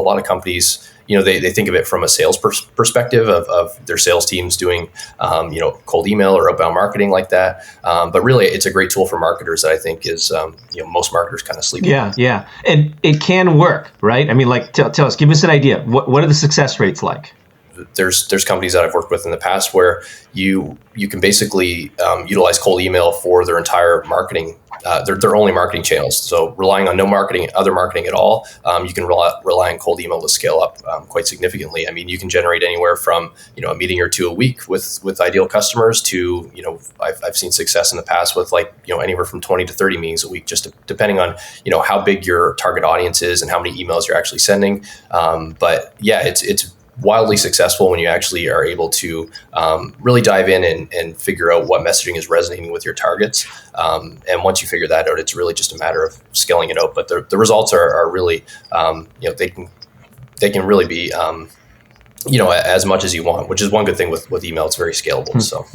lot of companies, they think of it from a sales perspective of their sales teams doing, cold email or outbound marketing like that. But really, it's a great tool for marketers that I think is, most marketers kind of sleep on. Yeah. And it can work, right? I mean, like, tell us, give us an idea. What are the success rates like? There's companies that I've worked with in the past where you can basically utilize cold email for their entire marketing, their only marketing channels. So relying on no other marketing at all, you can rely on cold email to scale up quite significantly. I mean, you can generate anywhere from a meeting or two a week with ideal customers to I've seen success in the past with anywhere from 20 to 30 meetings a week, just depending on how big your target audience is and how many emails you're actually sending. But yeah, it's wildly successful when you actually are able to really dive in and figure out what messaging is resonating with your targets. And once you figure that out, it's really just a matter of scaling it out. But the results are really, they can really be, as much as you want, which is one good thing with email. It's very scalable. So,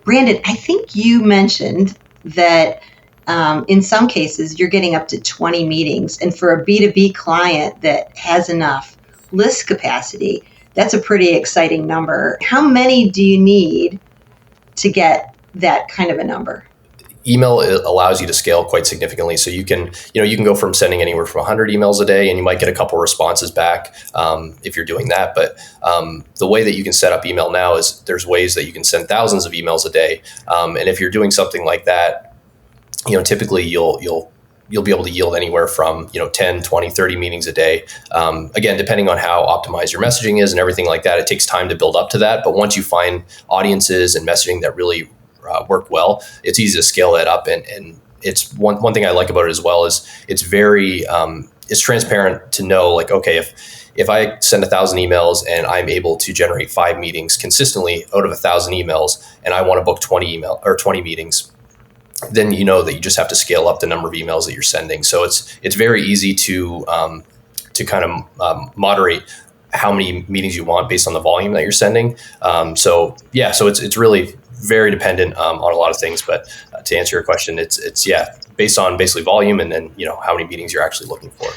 Brandon, I think you mentioned that in some cases, you're getting up to 20 meetings. And for a B2B client that has enough list capacity, that's a pretty exciting number. How many do you need to get that kind of a number? Email allows you to scale quite significantly. So you can go from sending anywhere from 100 emails a day, and you might get a couple responses back if you're doing that. But the way that you can set up email now is there's ways that you can send thousands of emails a day. And if you're doing something like that, typically you'll be able to yield anywhere from 10, 20, 30 meetings a day. Again, depending on how optimized your messaging is and everything like that, it takes time to build up to that. But once you find audiences and messaging that really work well, it's easy to scale that up. And it's one thing I like about it as well is it's very it's transparent to know, like, okay, if I send 1,000 emails and I'm able to generate 5 meetings consistently out of 1,000 emails, and I want to book 20 meetings, then you know that you just have to scale up the number of emails that you're sending. So it's very easy to kind of moderate how many meetings you want based on the volume that you're sending. So it's really very dependent on a lot of things. But to answer your question, it's based on basically volume and then how many meetings you're actually looking for.